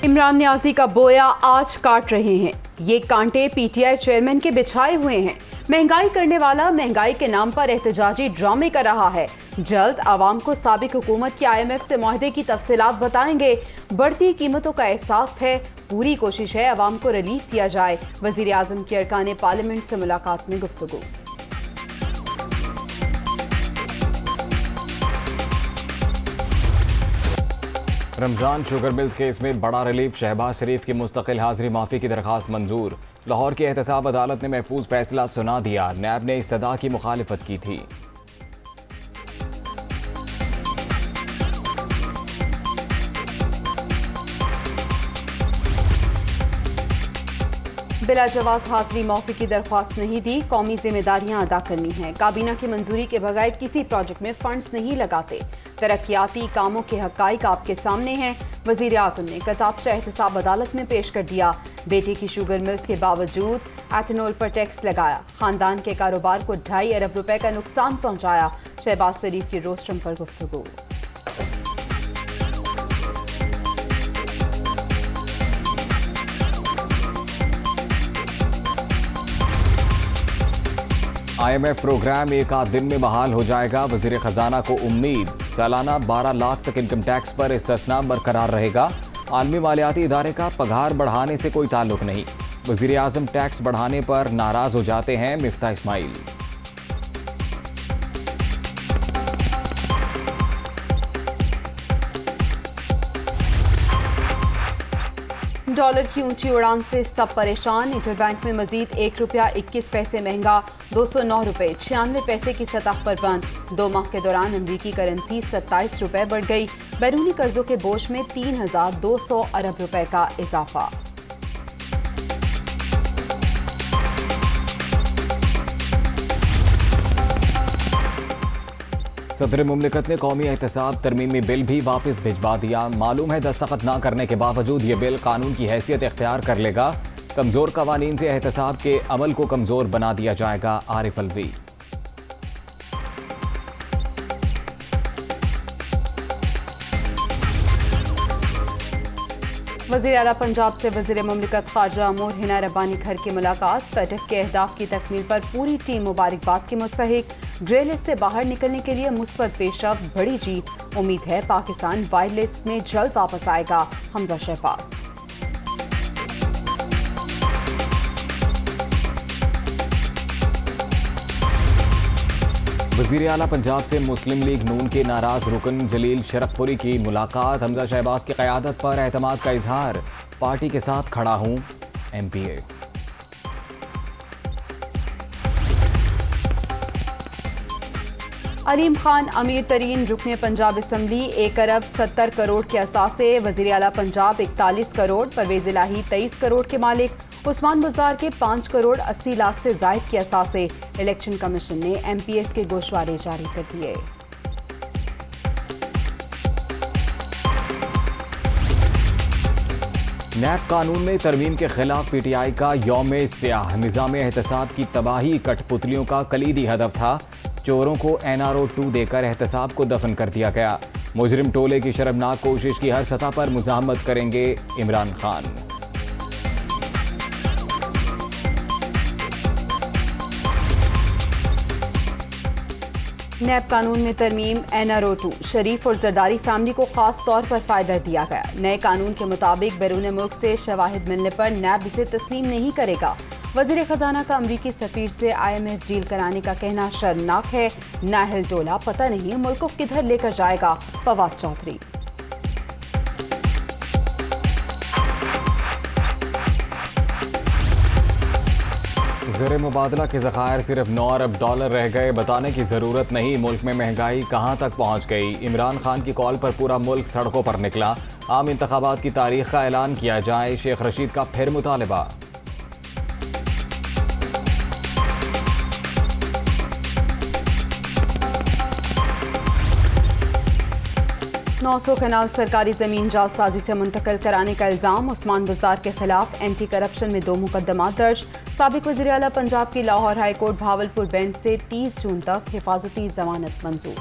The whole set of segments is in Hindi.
इमरान न्याजी का बोया आज काट रहे हैं। ये कांटे पीटीआई चेयरमैन के बिछाए हुए हैं। महंगाई करने वाला महंगाई के नाम पर एहतजाजी ड्रामे कर रहा है। जल्द आवाम को साबिक हुकूमत के IMF से मुआहदे की तफसीलात बताएंगे। बढ़ती कीमतों का एहसास है, पूरी कोशिश है आवाम को रिलीफ दिया जाए। वजीर आजम की अरकान पार्लियामेंट से मुलाकात में गुफ्तगू। रमजान शुगर मिल्स केस में बड़ा रिलीफ। शहबाज शरीफ की मुस्तकिल हाजिरी माफी की दरखास्त मंजूर। लाहौर की एहतसाब अदालत ने महफूज फैसला सुना दिया। नैब ने इस्तदा की मुखालिफत की थी। बिला जवाज हाजिरी माफी की दरख्वास्त नहीं दी। कौमी जिम्मेदारियां अदा करनी है। काबीना की मंजूरी के बगैर किसी प्रोजेक्ट में फंड्स नहीं लगाते। तरक्याती कामों के हकाइक आपके सामने हैं। वजीर आजम ने किताबचा एहतसाब अदालत में पेश कर दिया। बेटे की शुगर मिल्स के बावजूद एथेनॉल पर टैक्स लगाया। खानदान के कारोबार को 2.5 अरब रुपए का नुकसान पहुंचाया। शहबाज शरीफ की रोस्टम पर गुफ्तगू। IMF प्रोग्राम एक आध दिन में बहाल हो जाएगा। वजीर खजाना को उम्मीद सालाना 12 लाख तक इनकम टैक्स पर इस्तिस्ना बरकरार रहेगा। आलमी मालियाती इदारे का पगार बढ़ाने से कोई ताल्लुक नहीं। वजीर आजम टैक्स बढ़ाने पर नाराज हो जाते हैं। मिफ्ता इस्माइल। डॉलर की ऊंची उड़ान से सब परेशान। इंटरबैंक में मजीद 1 रुपया 21 पैसे महंगा, 209 रुपए 96 पैसे की सतह पर बंद। 2 माह के दौरान अमरीकी करेंसी 27 रुपए बढ़ गई। बैरूनी कर्जों के बोझ में 3200 अरब रुपए का इजाफा। सदर मुमलिकत ने कौमी एहतसाब तरमीमी बिल भी वापस भिजवा दिया। मालूम है दस्तखत न करने के बावजूद ये बिल कानून की हैसियत इख्तियार कर लेगा। कमजोर कवानीन से एहतसाब के अमल को कमजोर बना दिया जाएगा। आरिफ अलवी। वज़ीर आला पंजाब से वज़ीर मुमलिकत ख्वाजा अमूर हिना रब्बानी घर की मुलाकात। फैटफ के अहदाफ की तकमील पर पूरी टीम मुबारकबाद की मुस्तहिक। ग्रे लिस्ट से बाहर निकलने के लिए मुस्बत पेशरफ्त, बड़ी जीत। उम्मीद है पाकिस्तान वाइट लिस्ट में जल्द वापस आएगा। हमजा शहबाज। वज़ीर आला पंजाब से मुस्लिम लीग नून के नाराज रुकन जलील शरफपुरी की मुलाकात। हमजा शहबाज की क़यादत पर एतमाद का इजहार। पार्टी के साथ खड़ा हूँ। MPA। अलीम खान अमीर तरीन रुकने पंजाब असम्बली। 1 अरब 70 करोड़ के असासे। वज़ीर आला पंजाब 41 करोड़। परवेज इलाही 23 करोड़ के मालिक। उस्मान बुज़दार के 5 करोड़ 80 लाख से जायद के असासे। इलेक्शन कमीशन ने MPS के गोशवारे जारी कर दिए। नैब कानून में तरमीम के खिलाफ PTI का यौम स्याह। निज़ाम एहतसाब की तबाही कठपुतलियों का कलीदी हदफ था। चोरों को NRO 2 देकर एहतसाब को दफन कर दिया गया। मुजरिम टोले की शर्मनाक कोशिश की हर सतह पर मुज़ाहमत करेंगे इमरान खान। नैब कानून में तरमीम NRO 2। शरीफ और जरदारी फैमिली को खास तौर पर फायदा दिया गया। नए कानून के मुताबिक बैरून मुल्क से शवाहिद मिलने पर नैब इसे तस्लीम नहीं करेगा। वजीर खजाना का अमरीकी सफीर से IMF डील कराने का कहना शर्मनाक है। नाहल टोला पता नहीं मुल्क को किधर लेकर जाएगा। फवाद चौधरी। ज़र मुबादला के ज़खायर सिर्फ 9 अरब डॉलर रह गए। बताने की ज़रूरत नहीं मुल्क में महंगाई कहाँ तक पहुँच गई। इमरान खान की कॉल पर पूरा मुल्क सड़कों पर निकला। आम इंतखाबात की तारीख का ऐलान किया जाए। शेख रशीद का फिर मुतालबा। 900 कनाल सरकारी जमीन जालसाजी से मुंतकिल कराने का इल्जाम। उस्मान बुज़दार के खिलाफ एंटी करप्शन में 2 मुकदमा दर्ज। साबिक वज़ीर आला पंजाब की Lahore high court Bahawalpur bench से 30 जून तक हिफाजती जमानत मंजूर।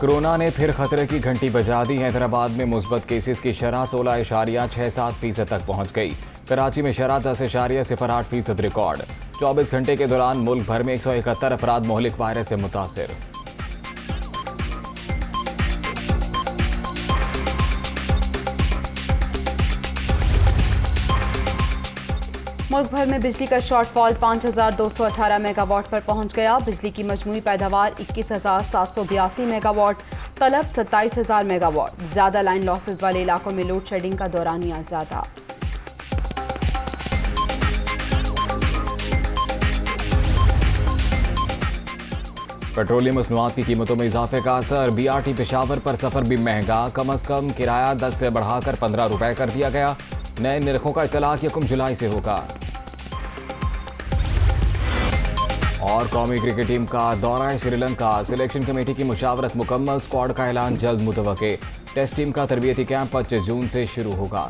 कोरोना ने फिर खतरे की घंटी बजा दी। हैदराबाद में मुस्बत केसेस की शरह 16.67% तक पहुंच गई। कराची में शरह 10.08% रिकॉर्ड। 24 घंटे के दौरान मुल्क भर में 171 अफराद मोहलिक वायरस से मुतासिर। मुल्क भर में बिजली का शॉर्टफॉल 5,218 मेगावाट पर पहुंच गया। बिजली की मजमूई पैदावार 21,782 मेगावाट, तलब 27,000 मेगावाट। ज्यादा लाइन लॉसेस वाले इलाकों में लोड शेडिंग का दौरानिया ज्यादा। पेट्रोलियम मसनूआत की कीमतों में इजाफे का असर। BRT पेशावर पर सफर भी महंगा। कम अज कम किराया 10 से बढ़ाकर 15 रुपए कर दिया गया। नए निरखों का इतलाक 1 जुलाई से होगा। और कौमी क्रिकेट टीम का दौरा श्रीलंका। सिलेक्शन कमेटी की मुशावरत मुकम्मल। स्क्वाड का ऐलान जल्द मुतवक्के। टेस्ट टीम का तरबियती कैंप 25 जून से शुरू होगा।